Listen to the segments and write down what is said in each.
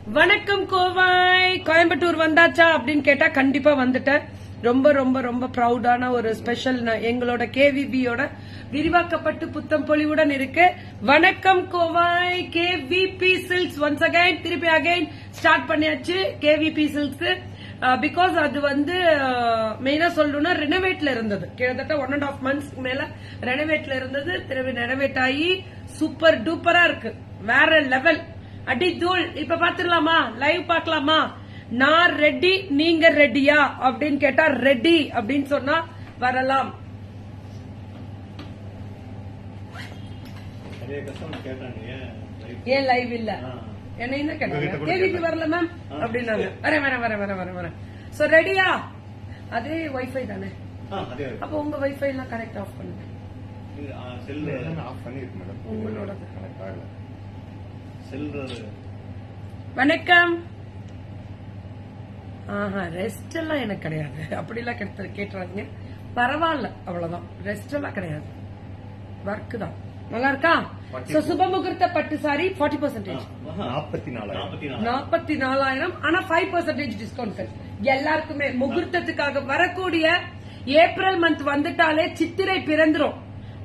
வணக்கம் கோவாய். கோயம்புத்தூர் வந்தாச்சா அப்படின்னு கேட்டா கண்டிப்பா வந்துட்டேன். ரொம்ப ரொம்ப ரொம்ப ப்ரௌடான ஒரு ஸ்பெஷல் எங்களோட கேவிபியோட விரிவாக்கப்பட்டு புத்தம் பொலிவுடன் இருக்கு. வணக்கம் Khowai. KVP silks once again திருப்பி அகைன் ஸ்டார்ட் பண்ணியாச்சு கேவிபி சில்க்ஸ். பிகாஸ் அது வந்து மெயினா சொல்லணும்னா ரெனோவேட்ல இருந்தது. கிட்டத்தட்ட 1.5 months மேல ரெனோவேட்ல இருந்தது. திரும்பி ரெனோவேட் ஆகி சூப்பர் டூப்பரா இருக்கு. வேற லெவல் அடி தூள். இப்ப பாத்துடலாமா? லைவ் பாக்கலாமா? நான் ரெடி, நீங்க ரெடியா அப்படின்னு கேட்டா ரெடி அப்படின்னு சொன்னா வரலாம். ஏன் லைவ் இல்ல? என்ன கேட்டாங்க? கேவிக்கு வரல மேம் அப்படின்னாங்க. வரேன். சோ ரெடியா? அதே வைஃபை தானே? அப்ப உங்க வைஃபை எல்லாம் கனெக்ட் ஆஃப் பண்ணுங்க. உங்களோட கனெக்ட் ஆகல. வணக்கம். ரெஸ்ட் எல்லாம் எனக்கு கிடையாது. அப்படிலாம் கேட்டுறாங்க. பரவாயில்ல, அவ்வளவுதான். ரெஸ்ட் எல்லாம் கிடையாது. ஒர்க் தான். நல்லா இருக்கா? சுபமுகூர்த்த பட்டு சாரி 40%, 44,000. ஆனா 5% டிஸ்கவுண்ட் எல்லாருக்குமே. முகூர்த்தத்துக்காக வரக்கூடிய ஏப்ரல் மந்த் வந்துட்டாலே சித்திரை பிறந்துரும்.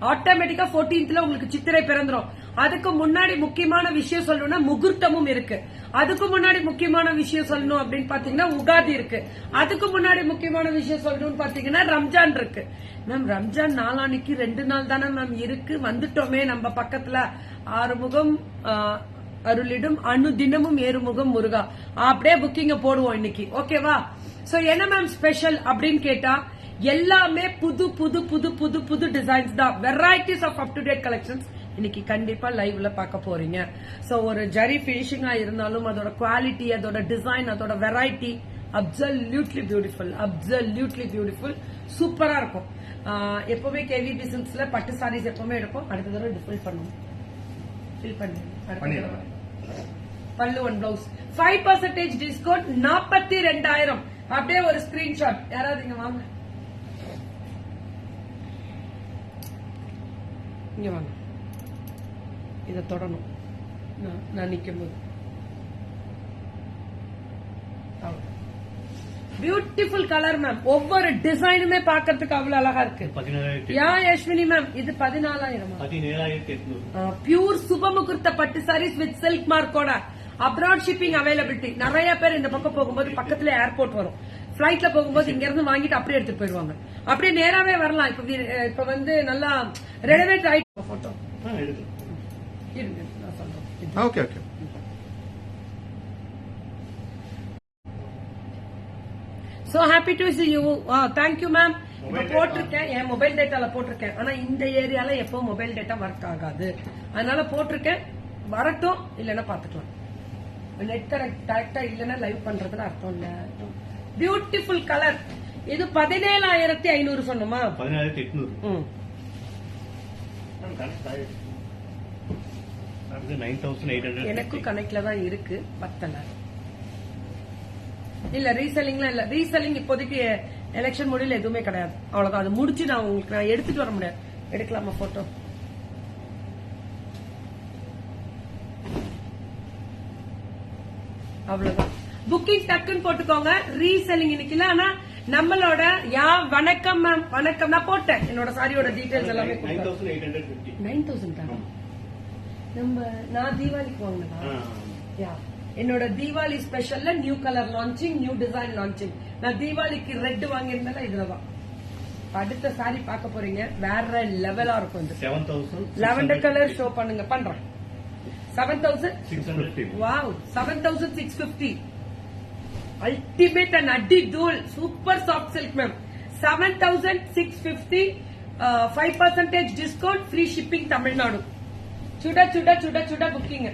ஆட்டோமேட்டிக்கா 14th உங்களுக்கு சித்திரை பிறந்துரும். அதுக்கு முன்னாடி முக்கியமான விஷயம் சொல்லணும்னா முகூர்த்தமும் இருக்கு. அதுக்கு முன்னாடி முக்கியமான விஷயம் சொல்லணும் அப்படின்னு பாத்தீங்கன்னா உகாதி இருக்கு. அதுக்கு முன்னாடி முக்கியமான விஷயம் சொல்லணும்னு பாத்தீங்கன்னா ரம்ஜான் இருக்கு. மேம் ரம்ஜான் நாளானிக்கு 2 நாள் தானே மேம் இருக்கு. வந்துட்டோமே நம்ம பக்கத்துல. ஆறுமுகம் அருளிடும் அணு தினமும் ஏறுமுகம் முருகா. அப்படியே புக்கிங்க போடுவோம் இன்னைக்கு. ஓகேவா? சோ என்ன மேம் ஸ்பெஷல் அப்படின்னு கேட்டா எல்லாமே புது புது புது புது புது டிசைன்ஸ் தான். Varieties of up to date collections இன்னைக்கு கண்டிப்பா லைவ்ல பார்க்க போறீங்க. சோ ஒரு ஜரி பினிஷிங்கா இருந்தாலும் அதோட குவாலிட்டி, அதோட டிசைன், அதோட வெரைட்டி அப்சல்யூட்லி பியூட்டிஃபுல் சூப்பரா இருக்கும். எப்பவுமே கேவிபி சில்க்ஸ்ல பட்டு சாரீஸ் எப்பவுமே எடுப்போம். அடுத்த தடவை ஃபில் பண்ணுவோம். ஃபில் பண்ணி பல்லு ஒன் பிளவுஸ் 5% டிஸ்கவுண்ட் 42,000. அப்படியே ஒரு ஸ்கிரீன்ஷாட். யாராவது இங்க வாங்க, இங்க வாங்க. இத தொடணும். நான் நிக்கும் போது பியூட்டிஃபுல் கலர் மேம். ஒவ்வொரு டிசைனுமே பாக்கிறதுக்கு அவ்வளவு அழகா இருக்கு. யா யஸ்வினி மேம், இது 14,000. பியூர் சுபமுகூர்த்த பட்டு சாரீஸ் வித் சில்க் மார்க்கோட அப்ராட் ஷிப்பிங் அவைலபிலிட்டி. நிறைய பேர் இந்த பக்கம் போகும்போது பக்கத்துல ஏர்போர்ட் வரும். பிளைட்ல போகும்போது இங்க இருந்து வாங்கிட்டு அப்படியே எடுத்துட்டு போயிடுவாங்க. அப்படியே நேராவே வரலாம். இப்ப வந்து நல்லா ரெனோவேட் ஆயிட்டு photo okay. So happy to see you. Thank you ma'am. இப்ப போட்டிருக்கேன், என் மொபைல் டேட்டால போட்டிருக்கேன். ஆனா இந்த ஏரியால எப்போ மொபைல் டேட்டா ஒர்க் ஆகாது. அதனால போட்டிருக்கேன். வரட்டும், இல்லன்னா பாத்துக்கலாம். நெட் கரெக்டா இல்லன்னா லைவ் பண்றதுல அர்த்தம் இல்ல. Beautiful colour. இது 17,500 சொன்னோமா? 17,800. 9,800. எனக்கு கனெக்ட்ல தான் இருக்கு. பத்தல இல்ல. ரீசெல்லிங்லாம் இல்ல. ரீசெல்லிங் இப்போதைக்கு எலெக்ஷன் முடியல எதுவுமே கிடையாது. அவ்வளவுதான். அது முடிச்சு நான் உங்களுக்கு எடுத்துட்டு வர முடியாது. எடுக்கலாமா போட்டோ? அவ்வளவுதான். புக்கிங் டக்குன்னு போட்டுக்கோங்க. ரீசெல்லிங் இன்னைக்கு இல்ல. ஆனா நம்மளோட வணக்கம் மேம். வணக்கம். நான் போட்டேன் என்னோட சாரியோட டீடைல்ஸ் எல்லாமே. 9,000 நான் தீபாவளிக்கு வாங்கினதா? என்னோட தீபாவளி ஸ்பெஷல்ல new colour launching, new design launching. நான் தீபாவளிக்கு ரெட் வாங்கியிருந்தேன். இதுலதான் அடுத்த சாரி பார்க்க போறீங்க. வேற லெவலா இருக்கும். 7,000. லாவெண்டர் கலர் ஷோ பண்ணுங்க. பண்றேன். 7,650. வாவ், 7,650. அல்டிமேட் அண்ட் அடி தூள். Super soft silk ma'am. 7,650. 5% discount, free shipping Tamil Nadu. சுட சுட சுட சுட புக்கிங்.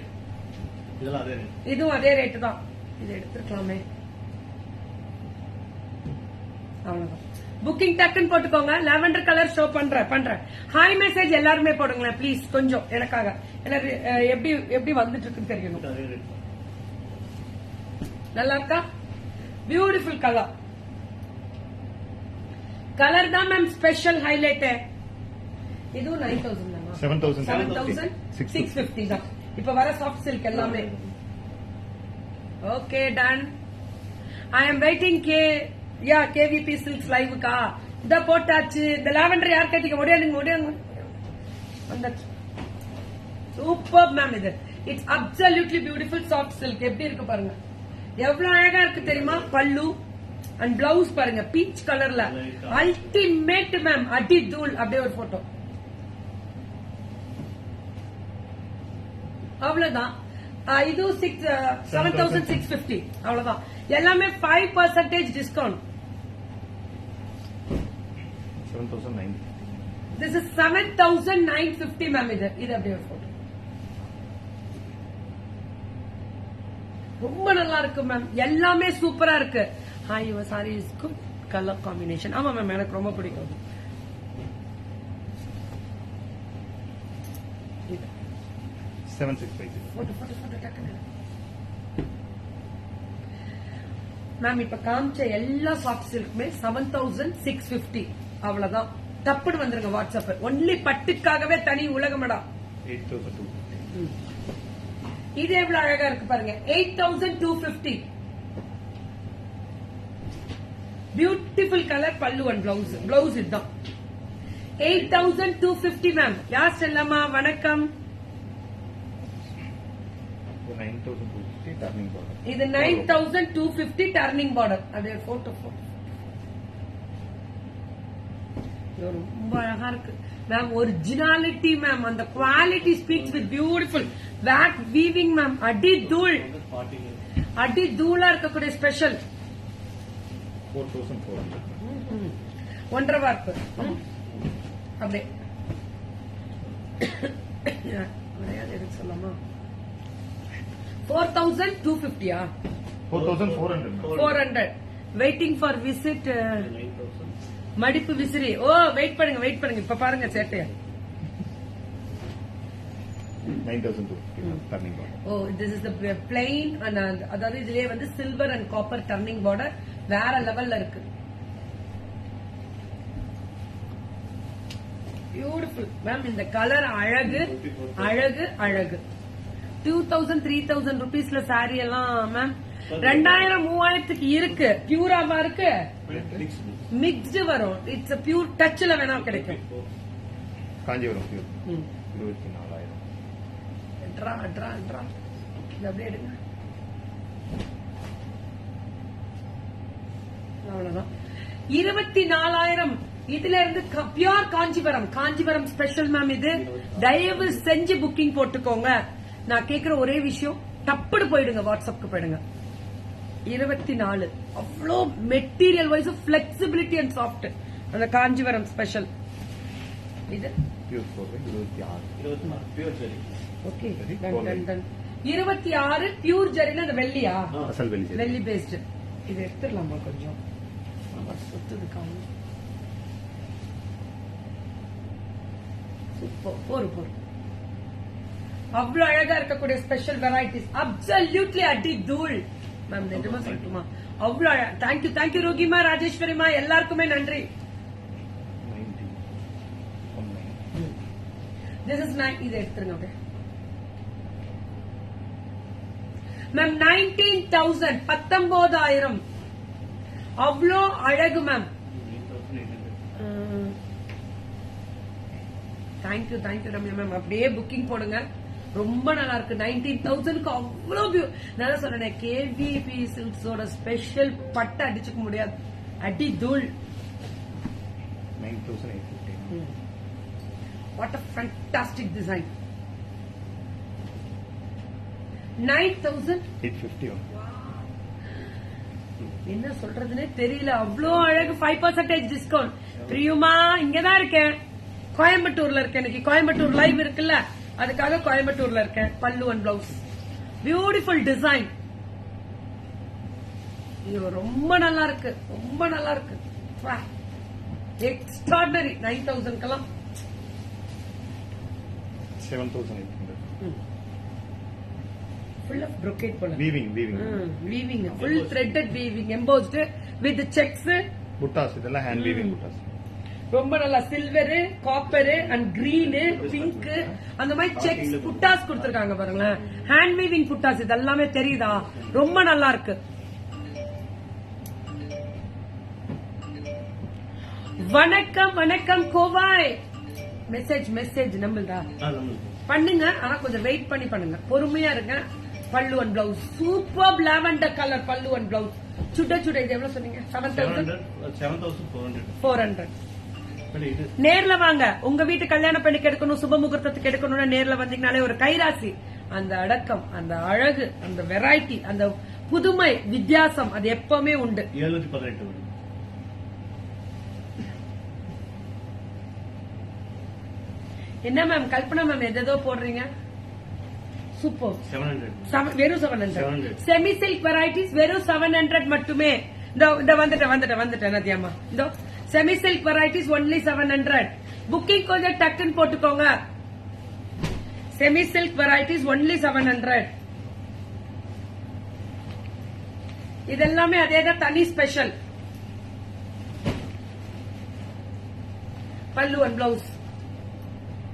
இதுவும் அதே ரேட்டு தான். இது எடுத்துருக்கலாமே. அவ்வளவுதான். புக்கிங் டக்குன்னு போட்டுக்கோங்க. லாவெண்டர் கலர் ஷோ பண்றேன். ஹாய் மெசேஜ் எல்லாருமே போடுங்களேன் ப்ளீஸ். கொஞ்சம் எனக்காக. எப்படி வந்துட்டு இருக்குன்னு தெரியணும். நல்லா இருக்கா? Beautiful colour. கலர் தான் மேம் ஸ்பெஷல் ஹைலைட். இதுவும் 9,000 தான். 7,650 தான். இப்ப வர சாஃப்ட் சில்க் எல்லாமே okay done. I am waiting KVP Silks லைவுக்கா இத போட்டாச்சு. இந்த லாவெண்டர் யார் கேட்டீங்க? ஓடியாங்க. வந்தாச்சு. Super ma'am. இது it's absolutely beautiful soft silk. எப்படி இருக்கு பாருங்க, எவ்வளவு அழகா இருக்கு தெரியுமா? பல்லு அண்ட் பிளவுஸ் பாருங்க பீச் கலர்ல. Ultimate ma'am. அடி தூள். அப்படியே ஒரு போட்டோ. அவ்வளவுதான். இது 7,650. அவ்வளவுதான். எல்லாமே 5% டிஸ்கவுண்ட். 7,950. This is 7,950 ma'am. இது அப்படியே ஒரு போட்டோ. ரொம்ப நல்லா இருக்கு மேம். எல்லாமே சூப்பரா இருக்கு. Hi your sorry is good colour combination. ஆமா மேம், எனக்கு ரொம்ப பிடிக்கும். இது 7,650. போட்டோ டக்குனு. மேம் இப்ப காமிச்ச எல்லா சாஃப்ட் சில்க்குமே 7,650. அவ்வளவுதான். தப்புன்னு வந்துருங்க வாட்ஸ்அப். ஒன்லி பட்டுக்காகவே தனி உலகமடா. 8,250. இது எவ்வளவு அழகா இருக்கு பாருங்க. 8,250. பியூட்டிஃபுல் கலர் பல்லு அண்ட் பிளவுஸ் இதுதான். 8,250 மேம். யார் செல்லம்மா? வணக்கம். 9,250 turning border. இது 9,250 டர்னிங் பார்டர். அப்படியே போட்டோ. ரொம்ப அழகா இருக்கு மேம். Originality ma'am. அந்த quality speaks with beautiful back weaving ma'am. அடி தூளா இருக்கக்கூடிய ஸ்பெஷல். 4,400. ஒன்றரை வார்ப்பு. அப்படியே எதுக்கு சொல்லலாமா? 4,250. 4,400. 400. Waiting for visit. மடிப்பு விசிறி. ஓ வெயிட் பண்ணுங்க. இப்ப பாருங்க சேட்டையா. 9,250 turning border. Oh this is the plain. அதாவது இதுலயே வந்து silver and copper turning border. வேற லெவல்ல இருக்கு. Beautiful ma'am. இந்த கலர் அழகு. 2,000 3,000 ருபீஸ்ல சாரி எல்லாம் மேம் 2,000 3,000க்கு இருக்கு. பியூராவா இருக்கு. மிக்ஸ்டு வரும். இட்ஸ் பியூர் டச்ல வேணா கிடைக்கும். காஞ்சிபுரம் பியூர் 24,000. ட்ரா இது அப்படியே எடுங்க. அவ்வளவுதான். 24,000. இதுல இருந்து பியூர் காஞ்சிபுரம் ஸ்பெஷல் மேம். இது தயவு செஞ்சு புக்கிங் போட்டுக்கோங்க. நான் கேக்குற ஒரே விஷயம், டப்புடு போயிடுங்க, வாட்ஸ்அப்க்கு போயிடுங்க. 24. அவ்வளோ material wise flexibility and soft. அந்த காஞ்சிபுரம் ஸ்பெஷல். இது pure 26 pure zari. Okay done. 26 pure ஜரில அந்த வெள்ளியா? அசல் வெள்ளி பேஸ்ட். இது எடுத்துடலாமா கொஞ்சம்? சுத்துது காமி. சூப்பர். அவ்வளவு அழகா இருக்கக்கூடிய ஸ்பெஷல் வெரைட்டிஸ். அப்சல்யூட்லி அடி தூள் மேம். நிஜமா சொல்லட்டுமா? அவ்வளவு அழகா. தேங்க்யூ ரோகிமா, ராஜேஸ்வரிமா, எல்லாருக்குமே நன்றி. This is 9. இதை எடுத்துருங்க மேம். 19,000. 19,000. அவ்வளோ அழகு மேம். Thank you Ramya ma'am. அப்படியே புக்கிங் போடுங்க. ரொம்ப நல்லா இருக்கு. 19,000க்கு அவ்வளவு நான் சொல்றேன். கேவிபி சில்க்ஸோட ஸ்பெஷல் பட்டை அடிச்சுக்க முடியாது. அடி தூள். 9,850. What a fantastic design. 9,850. என்ன சொல்றதுன்னே தெரியல. அவ்வளோ அழகு. 5% டிஸ்கவுண்ட். பிரியுமா? இங்கதான் இருக்கேன். கோயம்புத்தூர்ல இருக்கேன். இன்னைக்கு கோயம்புத்தூர் லைவ் இருக்குல்ல, அதுக்காக கோயம்புத்தூர்ல இருக்கேன். பல்லு அண்ட் பிளவுஸ். Beautiful design. இது ரொம்ப நல்லா இருக்கு. எக்ஸ்ட்ராடனரி. 9,000க்கெல்லாம் 7,800. full of brocade போல. weaving full threaded weaving embossed with checks. புட்டாஸ். இதெல்லாம் ஹேண்ட் வீவிங் புட்டாஸ். ரொம்ப நல்லா silver, copper and green, pink அந்த மாதிரி செக்ஸ் புட்டாஸ் கொடுத்திருக்காங்க பாருங்களேன். ஹேண்ட் வீவிங் புட்டாஸ் இது எல்லாமே தெரியுதா? ரொம்ப நல்லா இருக்கு. வணக்கம் வணக்கம் கோவாய். மெசேஜ் நம்மள்தா பண்ணுங்க. ஆனா கொஞ்சம் வெயிட் பண்ணி பண்ணுங்க, பொறுமையா இருங்க. பல்லு and blouse super lavender colour பல்லு அண்ட் பிளவுஸ். சுட இது எவ்வளவு சொன்னீங்க? 7,400. நேர்ல வாங்க. உங்க வீட்டு கல்யாண பெண்ணுக்கு எடுக்கணும், சுப முகூர்த்தத்துக்கு எடுக்கணும்னு நேர்ல வந்தீங்கனாலே ஒரு கைராசி, அந்த அடக்கம், அந்த அழகு, அந்த வெரைட்டி, அந்த புதுமை, வித்தியாசம் அது எப்பவுமே உண்டு. 718. என்ன மேம் கல்பனா மேம் எதோ போடுறீங்க? சூப்பர். 700. வெறும் 700. செமி சில்க் வெரைட்டிஸ் வெறும் 700 மட்டுமே. இந்த வந்துட்டேன் நதியாமா. இந்த semi silk varieties only 700. Booking கொஞ்சம் டக்குன்னு போட்டுக்கோங்க. Semi silk varieties only 700. இதெல்லாமே அதேதான், தனி ஸ்பெஷல். பல்லு அண்ட் பிளவுஸ்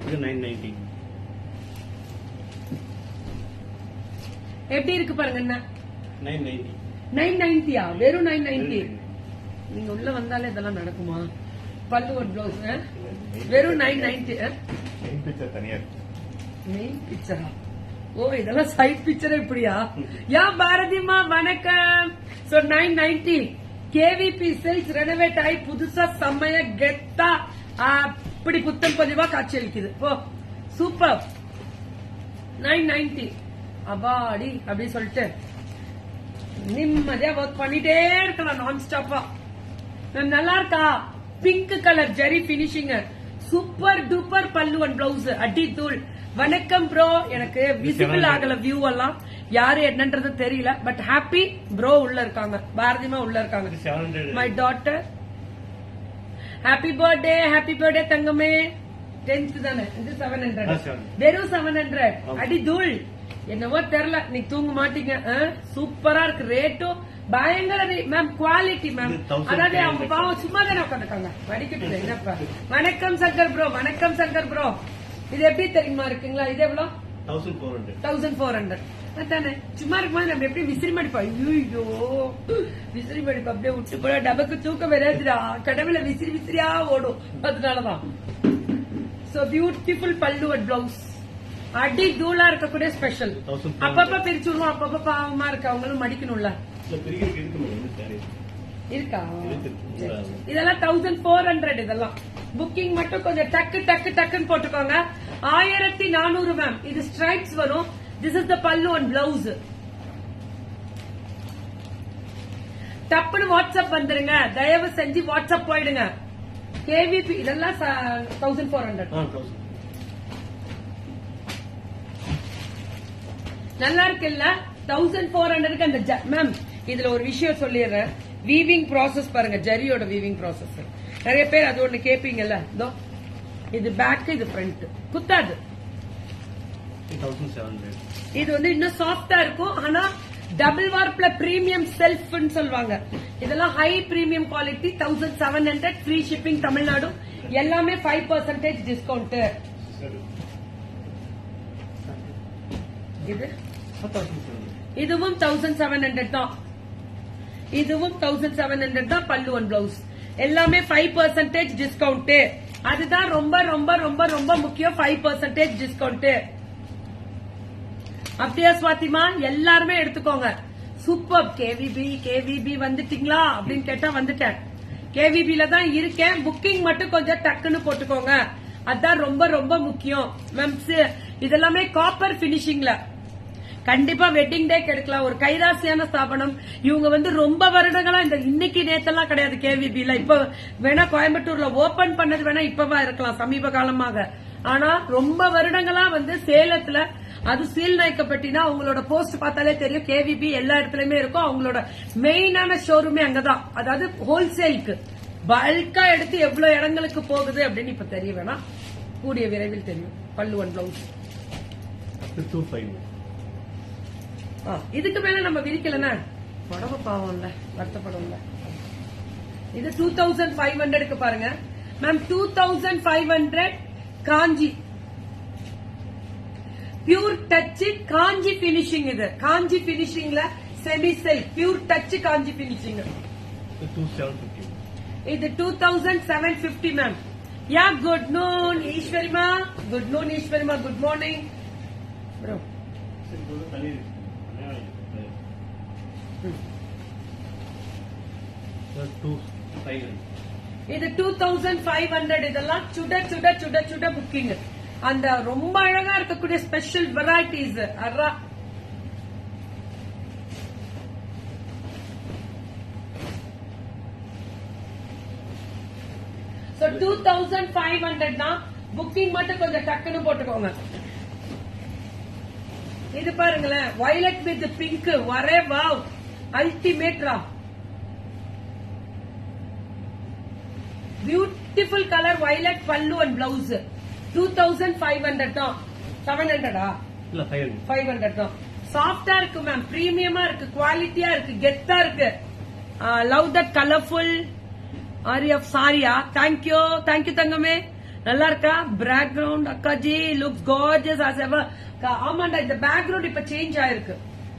இது 990. எப்படி இருக்கு பாருங்க. என்ன 990. 990 வெறும் 990. நீங்க உள்ள வந்தாலே இதெல்லாம் நடக்குமா? பல்லு ஒரு பிளவுஸ் வெறும் 990. மெயின் பிக்சர் தனியா இருக்கு. மெயின் பிக்சரா? ஓ இதெல்லாம் சைட் பிக்சர் இப்படியா? யா பாரதிமா வணக்கம். சோ 990 கேவிபி சில்க்ஸ் ரெனோவேட் ஆகி புதுசா செம்மைய கெத்தா அப்படி புத்தம் பதிவா காட்சி அளிக்குது. ஓ சூப்பர். 990 அபாடி அப்படி சொல்லிட்டு நிம்மதியா ஒர்க் பண்ணிட்டே இருக்கலாம் நான் ஸ்டாப்பா. நல்லா இருக்கா? பிங்க் கலர் ஜெரி பினிஷிங், சூப்பர் டூப்பர் பல்லு அண்ட் பிளவுஸ், அடி தூள். வணக்கம் ப்ரோ. எனக்கு விசிபிள் ஆகல வியூ எல்லாம், யாரு என்னன்றது தெரியல. பட் ஹாப்பி ப்ரோ உள்ள இருக்காங்க, பாரதிமா உள்ள இருக்காங்க. 700. மை டாட்டர் ஹாப்பி பர்த்டே தங்கமே. 10th தானே? இது 700. வெறும் 700 அடி தூள். என்னவோ தெரியல, நீ தூங்க மாட்டீங்க. சூப்பரா இருக்கு. ரேட்டும் பயங்கர மேம், குவாலிட்டி மேம். அதாவது அவங்க பாவம் சும்மா தானே உட்காந்துருக்காங்க, வடிக்கட்டு என்னப்பா. வணக்கம் சங்கர் ப்ரோ. வணக்கம் சங்கர் ப்ரோ. இது எப்படி தெரியுமா இருக்குங்களா? இது எவ்வளவு? 1400. 1400 அதானே. சும்மா இருக்கும்போது நம்ம எப்படி விசிறி மடிப்போம். ஐயோ விசிறி மடிப்பு அப்படியே விட்டு போல டபக்கு தூக்கம் வராதுடா. கடவுள விசிறியா ஓடும். அதனாலதான். சோ பியூட்டிஃபுல் பல்லு அண்ட் பிளவுஸ், அடி தூளா இருக்கக்கூடிய ஸ்பெஷல். அப்பப்ப பிரிச்சுடுவோம், அப்பப்ப பாவமா இருக்கு, அவங்களும் மடிக்கணும்ல. இருக்கா? இதெல்லாம் 1400. இதெல்லாம் புக்கிங் மட்டும் கொஞ்சம் டக்குன்னு போட்டுக்கோங்க. 1400 மேம். இது ஸ்ட்ரைப்ஸ் வரும். திஸ் இஸ் த பல்லு அண்ட் பிளவுஸ். டப்புன்னு வாட்ஸ்அப் வந்துருங்க, தயவு செஞ்சு வாட்ஸ்அப் போயிடுங்க. கேவிபி இதெல்லாம் 1400. நல்லா இருக்குல்ல? 1400 அந்த மேம். இதுல ஒரு விஷயம் சொல்லிடுறேன். வீவிங் ப்ராசஸ் பாருங்க, ஜரியோட வீவிங் ப்ராசஸ். நிறைய பேர் அது ஒண்ணு கேப்பீங்கல்ல. இது பேக், இது ஃப்ரண்ட், குத்தாது. 1700. இது வந்து இன்னும் சாஃப்டா இருக்கும். ஆனா டபுள் வார்ப்ல பிரீமியம் செல்ஃப் சொல்லுவாங்க. இதெல்லாம் high premium quality. 1700 free shipping Tamil Nadu. எல்லாமே 5% டிஸ்கவுண்ட். இதுவும் 1700 தான். இதுவும் 1700 தான். பல்லு அண்ட் பிளவுஸ் எல்லாமே 5% டிஸ்கவுண்ட். அதுதான் ரொம்ப ரொம்ப ரொம்ப ரொம்ப முக்கியம். 5% டிஸ்கவுண்ட். அப்படியா சுவாத்திமா? எல்லாருமே எடுத்துக்கோங்க. சூப்பர். கேவிபி வந்துட்டீங்களா அப்படின்னு கேட்டா வந்துட்டேன். கேவிபில தான் இருக்கேன். புக்கிங் மட்டும் கொஞ்சம் டக்குன்னு போட்டுக்கோங்க, அதான் ரொம்ப ரொம்ப முக்கியம். மேம் இதெல்லாமே காப்பர் பினிஷிங்ல கண்டிப்பா வெட்டிங் டே எடுக்கலாம். ஒரு கைராசியான ஸ்தாபனம். இவங்க வந்து ரொம்ப வருடங்களா, இந்த இன்னைக்கு நேத்தெல்லாம் கிடையாது கேவிபில. இப்ப வேணா கோயம்புத்தூர்ல ஓபன் பண்ணது வேணா இப்பவா இருக்கலாம் சமீப காலமாக. ஆனா ரொம்ப வருடங்களா வந்து சேலத்துல, அது சீல்நாயக்கப்பட்டினா அவங்களோட போஸ்ட் பார்த்தாலே தெரியும். கேவிபி எல்லா இடத்துலயுமே இருக்கும். அவங்களோட மெயினான ஷோரூமே அங்கதான். அதாவது ஹோல்சேலுக்கு பல்கா எடுத்து எவ்வளவு இடங்களுக்கு போகுது அப்படின்னு இப்ப தெரிய வேணாம், கூடிய விரைவில் தெரியும். பல்லு அண்ட் பிளவுஸ் இதுக்கு மேல நம்ம விரிக்கலன்னா புடவை பாவம்ல, வருத்தப்படும்ல. இது 2500 பாருங்க. Ma'am 2500 Kanchi pure touch Kanchi finishing. இது காஞ்சி பினிஷிங்ல semi silk pure touch Kanchi finishing. 2750. இது 2750 மேம். யா குட் நூன் ஈஸ்வரிமா. குட் நூன் ஈஸ்வரிமா. Good morning bro. இது 2500. இதெல்லாம் சுட சுட சுட சுட புக்கிங். அந்த ரொம்ப அழகா இருக்கக்கூடிய ஸ்பெஷல் வெரைட்டிஸ். அரா So 2500 தான். புக்கிங் மட்டும் கொஞ்சம் டக்குன்னு போட்டுக்கோங்க. இது பாருங்களேன், வயலட் வித் பிங்க். வரே வாவ், அல்டிமேட்ரா. பியூட்டிஃபுல் கலர் வயலட் பல்லு அண்ட் பிளவுஸ். 2500 தான். 700 இல்ல 500. 500 தான். சாஃப்டா இருக்கு மேம், பிரீமியமா இருக்கு, குவாலிட்டியா இருக்கு, கெத்தா இருக்கு. Love that colourful aari of சாரியா. தேங்க்யூ தேங்க்யூ தங்கமே. நல்லா இருக்கா பேக்ரவுண்ட்? அக்காஜி லுக்ஸ் கார்ஜியஸ் as ever. ஆமாண்டா, இந்த பேக்ரவுண்ட் இப்ப சேஞ்ச் ஆயிருக்கு.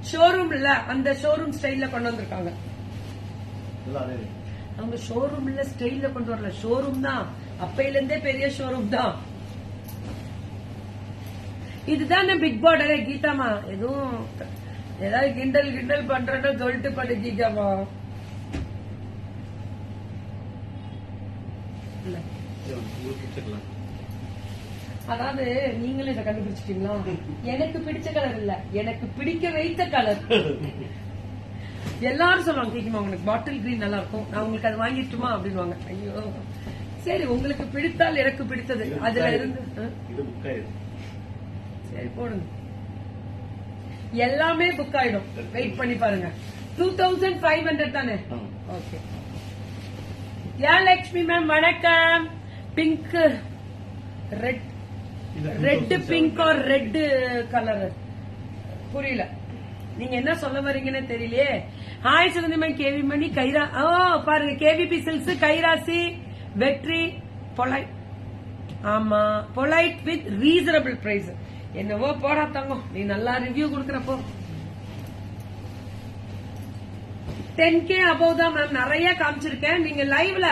ஷோரூம்ல அந்த ஷோரூம் ஸ்டைல்ல கொண்டு வந்திருக்காங்க. அவங்க ஷோரூம்ல ஸ்டைல்ல கொண்டு வரல, ஷோரூம் தான் அப்பையில இருந்தே பெரிய ஷோரூம் தான். இதுதான் பிக் பார்டரே. கீதாமா எதுவும் ஏதாவது கிண்டல் கிண்டல் பண்றேன்னு சொல்லிட்டு பண்ணு கீதாமா. அதாவது நீங்களும் இதை கண்டுபிடிச்சிட்டீங்களா? எனக்கு பிடிச்ச கலர் இல்ல, எனக்கு பிடிக்க வைத்த கலர். எல்லாரும் சொல்லுவாங்க, கேக்குமா உங்களுக்கு பாட்டில் கிரீன் நல்லா இருக்கும், நான் உங்களுக்கு அது வாங்கிட்டுமா அப்படின்வாங்க. ஐயோ சரி, உங்களுக்கு பிடித்தால் எனக்கு பிடித்தது அதுல இருந்து சரி போடுங்க. எல்லாமே புக் ஆயிடும், வெயிட் பண்ணி பாருங்க. 2500 தானே? ஓகே. யா லட்சுமி மேம் வணக்கம். Pink red, red pink or red colour புரியல, நீங்க என்ன சொல்ல வரீங்கன்னு தெரியலையே. ஹாய் சுகந்திமன், கேவி மணி, கைரா. ஓ பாருங்க, கேவிபி சில்க்ஸ், கைராசி, வெற்றி, பொலைட். ஆமா, பொலைட் வித் ரீசனபிள் பிரைஸ். என்னவோ போடா தங்கம், நீ நல்லா ரிவ்யூ கொடுக்கறப்போ. 10K above தான் மேம் நிறைய காமிச்சிருக்கேன். நீங்க லைவ்ல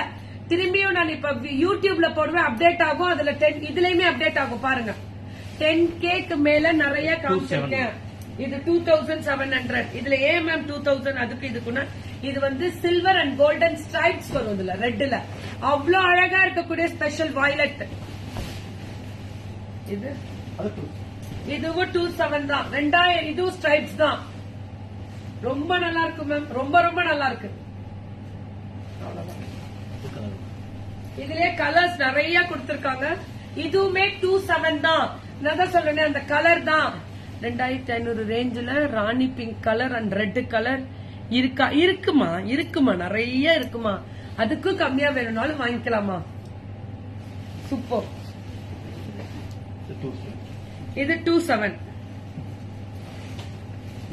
திரும்பியும் நான் இப்ப யூடியூப்ல போடுவேன், அப்டேட் ஆகும். அதுல இதுலயுமே அப்டேட் ஆகும் பாருங்க. 10Kக்கு மேல நிறைய காமிச்சிருக்கேன். இது 2700. இதுல ஏன் மேம் 2000? அதுக்கு இதுக்குன்னா இது வந்து சில்வர் அண்ட் கோல்டன் ஸ்ட்ரைப்ஸ் வரும் இதுல, ரெட்ல. அவ்வளவு அழகா இருக்கக்கூடிய ஸ்பெஷல் வயலட். இது இதுவும் 27 தான். 2000. இதுவும் ஸ்ட்ரைப்ஸ் தான். ரொம்ப நல்லா இருக்கு மேம், ரொம்ப ரொம்ப நல்லா இருக்கு. இதுலயே கலர்ஸ் நிறைய கொடுத்திருக்காங்க. இதுவுமே 27 தான். நான் தான் சொல்றேன், அந்த கலர் தான் 2500 ரேஞ்சில rani pink colour and red colour இருக்கா? இருக்குமா, இருக்குமா, நிறைய இருக்குமா. அதுக்கும் கம்மியா வேணும்னாலும் வாங்கிக்கலாமா. சூப்பர். இது 27.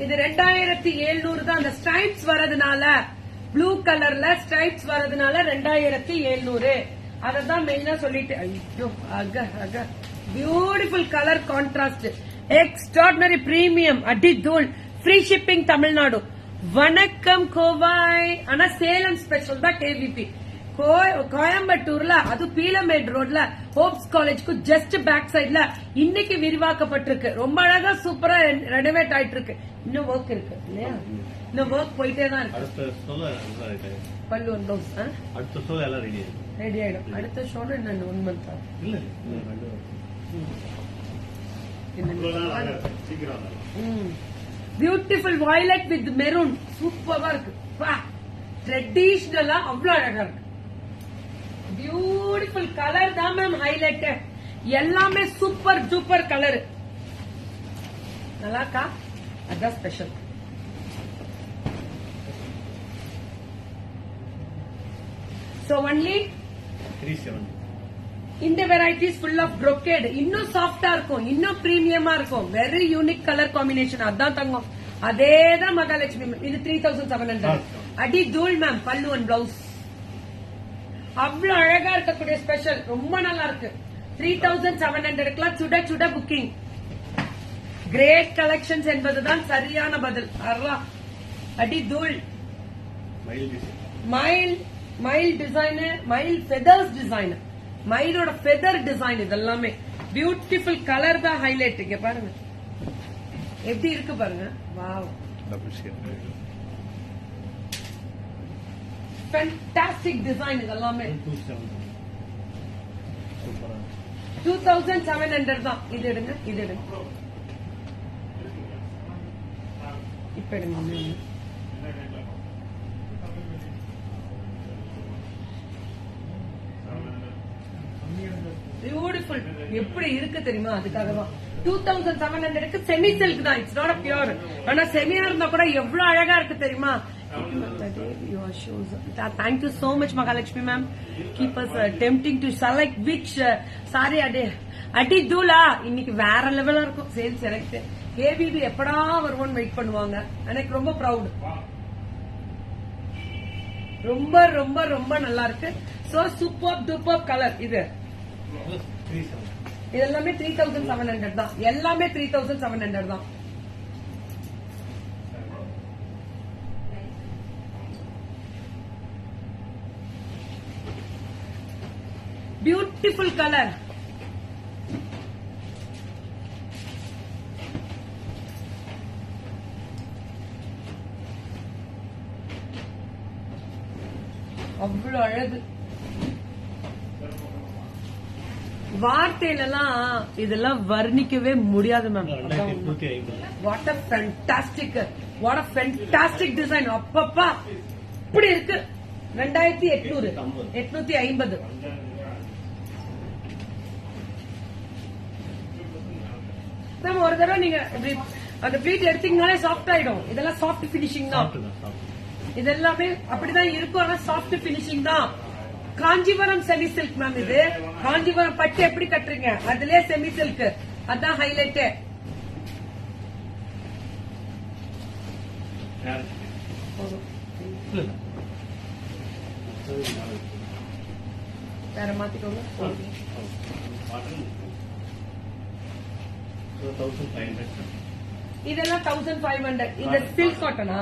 இது 2700 தான். அந்த ஸ்ட்ரைப்ஸ் வரதுனால, ப்ளூ கலர்ல ஸ்ட்ரைப்ஸ் வரதுனால 2700. அததான் மெயினா சொல்லிட்டு. ஐயோ அக அக, beautiful colour contrast, extraordinary premium, அடி தூள், ஃப்ரீ ஷிப்பிங் தமிழ்நாடு. வணக்கம் கோவாய். ஆனா சேலம் ஸ்பெஷல் தான் கேவிபி. கோயம்புத்தூர்ல, அது பீலமேட் ரோட்ல ஹோப்ஸ் காலேஜ்க்கு ஜஸ்ட் பேக் சைட்ல இன்னைக்கு விரிவாக்கப்பட்டிருக்கு. ரொம்ப அழகா சூப்பரா ரெனோவேட் ஆயிட்டு இருக்கு. இன்னும் ஒர்க் இருக்கு இல்லையா? இன்னும் ஒர்க் போயிட்டே தான் இருக்கு. பல்லு ஒன் பிளவுஸ் அடுத்த ஷோ எல்லாம் ரெடி ஆயிடும். அடுத்த ஷோல என்ன 1 மந்த் இல்ல பியூட்டிஃபுல் வயலட் வித் மெரூன் சூப்பரா இருக்கு. ட்ரெடிஷனலா அவ்வளவு அழகா இருக்கு. பியூட்டிஃபுல் கலர் தான் மேம் ஹைலைட். எல்லாமே சூப்பர் சூப்பர் கலர். நல்லா இருக்கா? அதான் ஸ்பெஷல். So only 37. இந்த வெரைட்டிஸ் ஃபுல் ஆஃப் brocade. இன்னும் சாஃப்டா இருக்கும், இன்னும் பிரீமியமா இருக்கும். Very unique colour combination. அதான் தங்கம். அதேதான் மகாலட்சுமி. இது 3700. அடி தூள் மேம். பல்லு அண்ட் பிளவுஸ் அவ்வளவு அழகா இருக்கக்கூடிய ஸ்பெஷல், ரொம்ப நல்லா இருக்கு. 3700 சுட சுட புக்கிங். கிரேட் கலெக்ஷன்ஸ் என்பதுதான் சரியான பதில். அடி தூள். மயில் டிசைன், மயில் ஃபெதர்ஸ் டிசைன், மயிலோட ஃபெதர் டிசைன், இதெல்லாமே பியூட்டிஃபுல் கலர் தான் ஹைலைட். இங்க பாருங்க எப்படி இருக்கு பாருங்க. Wow, fantastic design. இதெல்லாமே 2700 தான். இது எடுங்க, இது எடுங்க, இப்ப எடுங்க. பியூட்டிஃபுல். எப்படி இருக்கு தெரியுமா? அதுக்காக தான் 2700 செமி சில்க் தான். It's not pure. ஆனா செமியா இருந்தா கூட எவ்வளவு அழகா இருக்கு தெரியுமா? Thank you so much, Mahalakshmi ma'am. Keep us tempting to select which saree அடி தூளா. இன்னைக்கு வேற லெவலா இருக்கும் சேல் செலக்ட். கேபிபி எப்படா வருவோம்னு வெயிட் பண்ணுவாங்க. எனக்கு ரொம்ப ப்ரௌட். ரொம்ப ரொம்ப ரொம்ப நல்லா இருக்கு. So super duper colour. இது இதெல்லாமே 3700 தான். எல்லாமே 3700 தான். Beautiful colour. அவ்வளவு அழகு. வார்த்தையிலாம் இதெல்லாம் வர்ணிக்கவே முடியாது ma'am. What a fantastic, what a fantastic design. அப்பப்பா இப்படி இருக்கு. 2800, 850. மேம் ஒரு தடவை நீங்க அந்த ப்ளீட் எடுத்தீங்கனாலே சாஃப்ட் ஆயிடும். இதெல்லாம் சாஃப்ட் பினிஷிங் தான். இதெல்லாமே அப்படிதான் இருக்கும். ஆனா சாஃப்ட் பினிஷிங் தான். Kanchipuram semi silk ma'am. இது காஞ்சிபுரம் பட்டு எப்படி கட்டுறீங்க, அதுலயே செமி சில்க். அதான் ஹைலைட். வேற மாத்திக்கோங்க. இதெல்லாம் 1500. இந்த சில்க் காட்டனா?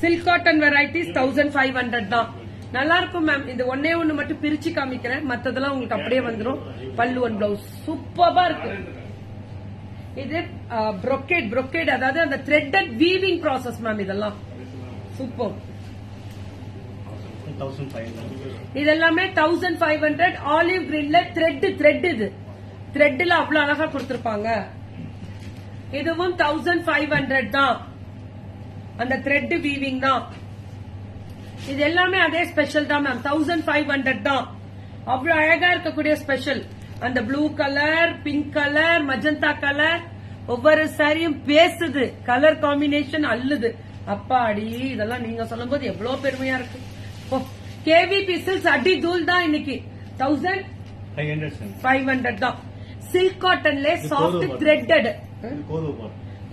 சில்க் காட்டன் வெரைட்டிஸ் 1500 தான். நல்லா இருக்கும் மேம். இந்த ஒன்னே ஒண்ணு மட்டும் பிரிச்சு காமிக்கிறேன். மத்ததெல்லாம் உங்களுக்கு அப்படியே வந்துடும். பல்லு ஒன் பிளவுஸ் சூப்பரா இருக்கு. இது brocade, அதாவது அந்த த்ரெட்டட் வீவிங் ப்ராசஸ் மேம். இதெல்லாம் சூப்பர். இதெல்லாமே 1500. ஆலிவ் கிரீன்ல த்ரெட். இது த்ரெட்ல அவ்வளவு அழகா கொடுத்திருப்பாங்க. இதுவும் 1500 தான். அந்த த்ரெட் வீவிங் தான். இது எல்லாமே அதே ஸ்பெஷல் தான் மேம். 1500 தான். அவ்வளவு அழகா இருக்கக்கூடிய ஸ்பெஷல். அந்த blue colour, pink colour, magenta colour, ஒவ்வொரு சாரியும் பேசுது. கலர் காம்பினேஷன் அல்லுது. அப்பாடி, இதெல்லாம் நீங்க சொல்லும் போது எவ்வளவு பெருமையா இருக்கு. கேவிபி சில்க்ஸ் அடி தூள் தான். இன்னைக்கு 1500 தான். சில்க் காட்டன்ல சாஃப்ட் த்ரெட்டட்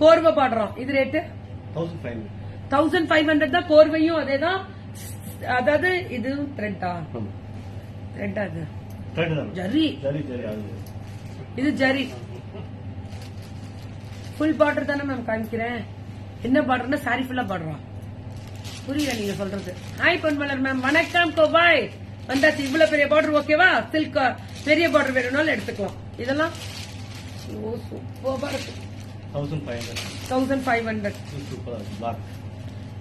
கோர்வை பாடுறோம். இது ரேட்டு 1500 தான். கோர்வையும் அதேதான். அதாவது இது த்ரெட்டா இது ஜரி. இது ஜரி. ஃபுல் பார்டர் தானே மேம் காமிக்கிறேன். என்ன பார்டர்னா சாரி ஃபுல்லா பாடுறோம். புரியல நீங்க சொல்றது. ஹாய் பொன்மலர் மேம், வணக்கம். கோபாய் வந்தாச்சு. இவ்வளவு பெரிய பார்டர் ஓகேவா? சில்க் பெரிய பார்டர் வேணும்னாலும் எடுத்துக்கலாம். இதெல்லாம் சூப்பரா இருக்கு. 1500.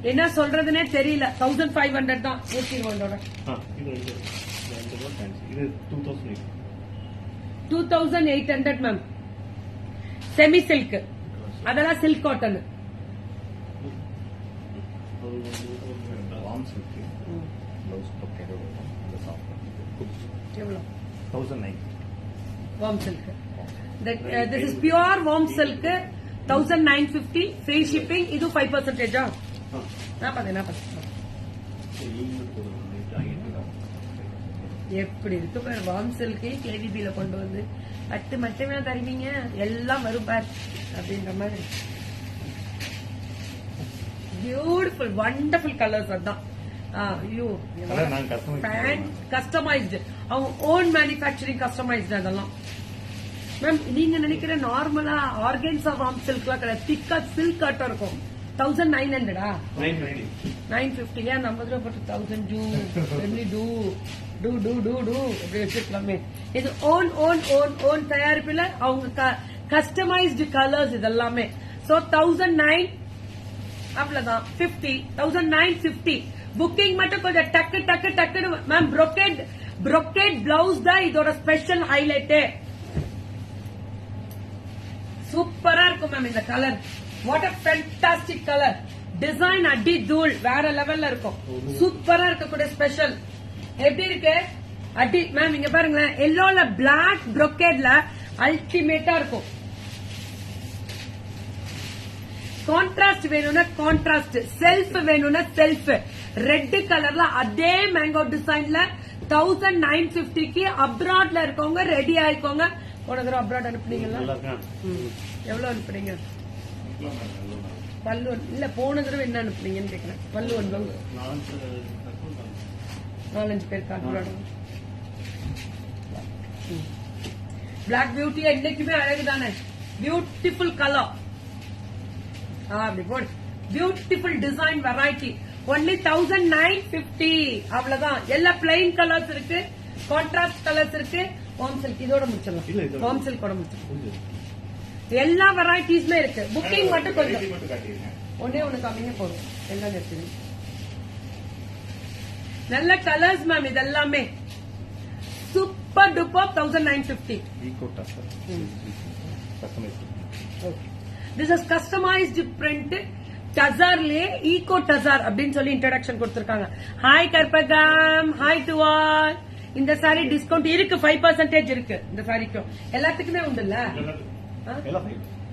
என்ன சொல்றதுன்னே தெரியல. 1500 தான். 2800 மேம். செமி சில்க், அதெல்லாம் silk cotton. Warm silk. This is pure warm silk. 1950. Free shipping. இது 5%. எப்படி இருக்கு பாரு. வார்ம் சில்கே கேவிபில கொண்டு வந்து பட்டு மட்டுமே தருவீங்க, எல்லாம் வரும் பார் அப்படின்ற மாதிரி. Beautiful wonderful colours. அதான் அதான் நான் customize கஸ்டமைஸ்டு அவங்க ஓன் மேனுபேக்சரிங் கஸ்டமைஸ்டு அதெல்லாம். மேம் நீங்க நினைக்கிற நார்மலா ஆர்கன்ஸா வார்ம் சில்க்லாம் கிடையாது, திக்கா சில்க் ஆட்டம் இருக்கும். 1900 950 ஏன் 50 ரூபாய் போட்டு 1000 டூ அப்படி வச்சிருக்கலாமே. இது ஓன் தயாரிப்புல அவங்க கஸ்டமைஸ்டு கலர்ஸ் இதெல்லாமே. சோ 1009 அவ்வளவுதான். 1950 புக்கிங் மட்டும் கொஞ்சம் டக்கு மேம். brocade பிளவுஸ் தான் இதோட ஸ்பெஷல் ஹைலைட்டே. சூப்பரா இருக்கும் மேம் இந்த colour. What a fantastic colour. Design அடி தூள் வேற லெவல்ல இருக்கும். சூப்பரா இருக்கக்கூடிய ஸ்பெஷல். எப்படி இருக்கு அடி மேம். இங்க பாருங்களேன், எல்லோல பிளாக் brocade அல்டிமேட்டா இருக்கும். கான்ட்ராஸ்ட் வேணும்னா கான்ட்ராஸ்ட், செல்ஃப் வேணும்னா செல்ஃப். ரெட் கலர்ல அதே மேங்கோ டிசைன்ல 1950க்கு அப்ராட்ல இருக்கவங்க ரெடி ஆயிக்கோங்க. போன தடவை அப்ராட் அனுப்புனீங்களா? எவ்வளவு அனுப்புனீங்க? பல்லு இல்ல போன தடவை என்ன அனுப்புனீங்கன்னு கேக்குறேன். பல்லு 4-5 பேருக்கு அப்ராட். பிளாக் பியூட்டி என்னைக்குமே அழகுதானே. Beautiful colour. அப்படி போடு. Beautiful design variety. ஒன்லி 1950 அவ்வளவுதான். எல்லா பிளைன் கலர்ஸ் இருக்கு, கான்ட்ராஸ்ட் கலர்ஸ் இருக்கு. வார்ம் சில்க் இதோட முடிச்சிடலாம். வார்ம் சில்க் கூட முடிச்சிடலாம். எல்லா வெரைட்டிஸ்மே இருக்கு. புக்கிங் மட்டும் கொஞ்சம் ஒன்னே ஒண்ணு காமிங்க போதும். எல்லாம் இருக்குது நல்ல கலர்ஸ் மேம். இதெல்லாமே super duper 1950. This is customized print. டசார்லயே ஈகோ டசார் அப்படின்னு சொல்லி இன்ட்ரோடக்ஷன் கொடுத்திருக்காங்க. Hi Karpagam, hi to all. இந்த சாரி டிஸ்கவுண்ட் இருக்கு, 5% இருக்கு இந்த சாரிக்கும். எல்லாத்துக்குமே உண்டு இல்ல?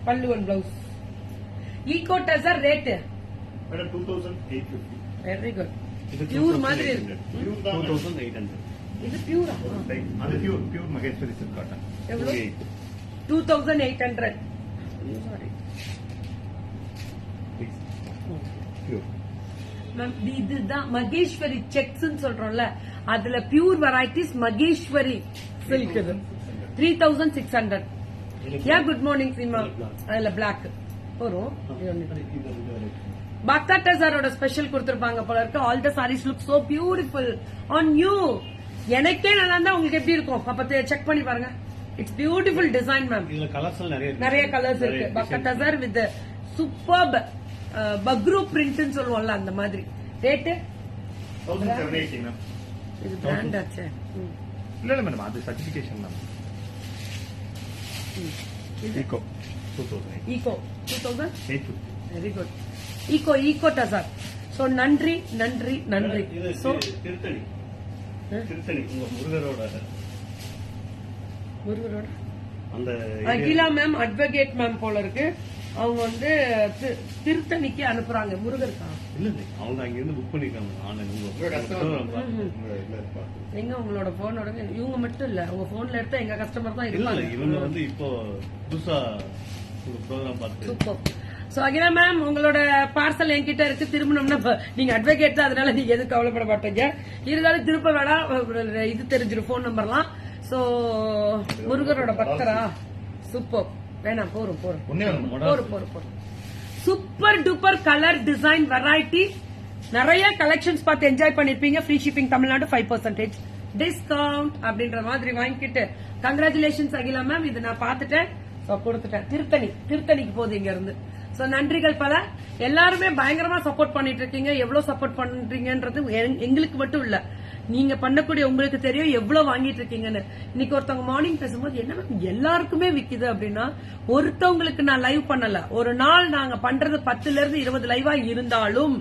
Pallu one blouse. Eco tussar rate 2850. Very good. Pure மாதிரி இருக்கு. 2800. இது பியூரா? அது பியூர் மகேஸ்வரி சில்க் காட்டன். எவ்வளவு? 2800. Sorry ma'am. இதுதான் மகேஸ்வரி செக்ஸ் சொல்றோம்ல, அதுல பியூர் வெரைட்டிஸ் மகேஸ்வரி சில்க். இது 3600. Yeah good morning Seema. அதுல பிளாக் வரும். பக்தா டசாரோட ஸ்பெஷல் கொடுத்திருப்பாங்க போல இருக்கு. All the saris look so beautiful on you. எனக்கே நல்லா இருந்தா உங்களுக்கு எப்படி இருக்கும் அப்ப செக் பண்ணி பாருங்க. It's beautiful design ma'am. இதுல கலர்ஸ் நிறைய கலர்ஸ் இருக்கு. பக்தா டசார் வித் சூப்பர்ப் பக்ரூ பிரிண்ட் சொல்லுவோம்ல அந்த மாதிரி. Rate 1780 ma'am. இது பிராண்ட் ஆச்சே. இல்ல மேடம், அது certification ma'am. Eco 2000. Very good. Eco tussar. So நன்றி. சோ திருத்தணி உங்க முருகரோட அந்த அகிலா மேம் அட்வொகேட் மேம் போல இருக்கு. அவங்க வந்து திருத்தணிக்கு அனுப்புறாங்க. முருகருக்கா? இல்ல அவங்க அங்க இருந்து புக் பண்ணிருக்காங்க ஆன்லைன். எங்க உங்களோட போனோட இவங்க மட்டும் இல்ல, உங்க போன்ல எடுத்தா எங்க கஸ்டமர் தான் இருப்பாங்க. இவங்க வந்து இப்போ புதுசா ப்ரோக்ராம் பார்த்து. சூப்பர். சோ அகிலா மேம் உங்களோட பார்சல் என்கிட்ட இருக்கு. திரும்பணும்னா நீங்க அட்வொகேட் தான், அதனால நீங்க எதுவும் கவலைப்பட மாட்டீங்க. இருந்தாலும் திருப்ப வேணா இது தெரிஞ்சிடும் போன் நம்பர்லாம். சோ முருகரோட பக்தரா? சூப்பர். வேணாம் போறோம். Super duper colour design variety. நிறைய கலெக்ஷன்ஸ் பார்த்து என்ஜாய் பண்ணிருப்பீங்க. ஃப்ரீ ஷிப்பிங் தமிழ்நாடு 5% டிஸ்கவுண்ட் அப்படின்ற மாதிரி வாங்கிக்கிட்டு கங்க்ராச்சுலேஷன்ஸ் அகிலா மேம். இது நான் பார்த்துட்டேன், கொடுத்துட்டேன். திருத்தணிக்கு போகுது இங்க இருந்து. சோ நன்றிகள் பல. எல்லாருமே பயங்கரமா சப்போர்ட் பண்ணிட்டு இருக்கீங்க. எவ்வளவு சப்போர்ட் பண்றீங்கன்றது எங்களுக்கு மட்டும் இல்ல, நீங்க பண்ணக்கூடிய உங்களுக்கு தெரியும் எவ்வளவு வாங்கிட்டு இருக்கீங்கன்னு. இன்னைக்கு ஒருத்தவங்க மார்னிங் பேசும்போது என்ன எல்லாருக்குமே விக்குது அப்படின்னா, ஒருத்தவங்களுக்கு நான் லைவ் பண்ணல. ஒரு நாள் நாங்க பண்றது 10 இருந்து 20 லைவா இருந்தாலும்,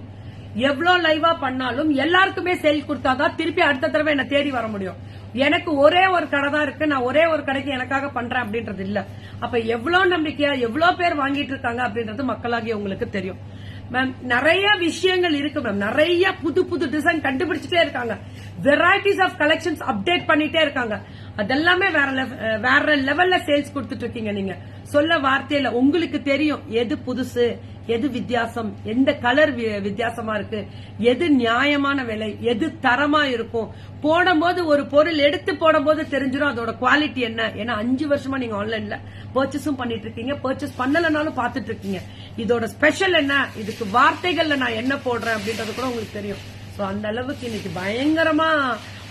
எவ்வளவு லைவா பண்ணாலும் எல்லாருக்குமே சேல் கொடுத்தாதான் திருப்பி அடுத்த தடவை என்ன தேடி வர முடியும். எனக்கு ஒரே ஒரு கடை தான் இருக்கு, நான் ஒரே ஒரு கடைக்கு எனக்காக பண்றேன் அப்படின்றது இல்ல. அப்ப எவ்வளவு நம்பிக்கையா எவ்வளவு பேர் வாங்கிட்டு இருக்காங்க அப்படின்றது மக்களாகி உங்களுக்கு தெரியும். மேம் நிறைய விஷயங்கள் இருக்கு மேம். நிறைய புது புது டிசைன் கண்டுபிடிச்சிட்டே இருக்காங்க. வெரைட்டிஸ் ஆஃப் கலெக்ஷன்ஸ் அப்டேட் பண்ணிட்டே இருக்காங்க. அதெல்லாமே வேற லெவல்ல சேல்ஸ் கொடுத்துட்டு இருக்கீங்க. நீங்க சொல்ல வார்த்தையில உங்களுக்கு தெரியும் எது புதுசு எது வித்தியாசம், எந்த கலர் வித்தியாசமா இருக்கு, எது நியாயமான விலை, எது தரமா இருக்கும், போடும்போது ஒரு பொருள் எடுத்து போடும்போது தெரிஞ்சிடும் அதோட குவாலிட்டி என்ன. ஏன்னா 5 வருஷமா நீங்க ஆன்லைன்ல பர்ச்சேஸும் பண்ணிட்டு இருக்கீங்க, பர்ச்சேஸ் பண்ணலனாலும் பாத்துட்டு இருக்கீங்க. இதோட ஸ்பெஷல் என்ன, இதுக்கு வார்த்தைகள்ல நான் என்ன போடுறேன் அப்படின்றது கூட உங்களுக்கு தெரியும். சோ அந்த அளவுக்கு இன்னைக்கு பயங்கரமா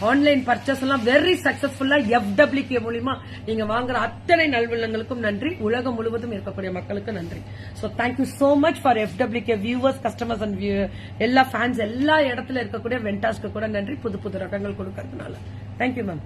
ஆன்லைன் பர்ச்சேஸ் எல்லாம் வெரி சக்சஸ்ஃபுல்லா FWK மூலியமா நீங்க வாங்குற அத்தனை நல்வுள்ளங்களுக்கும் நன்றி, உலகம் முழுவதும் இருக்கக்கூடிய மக்களுக்கு நன்றி. So thank you so much for FWK viewers, customers and எல்லா ஃபேன்ஸ், எல்லா இடத்துல இருக்கக்கூடிய வெண்டாஸ்க்கு கூட நன்றி, புது புது ரகங்கள் கொடுக்கறதுனால. Thank you ma'am.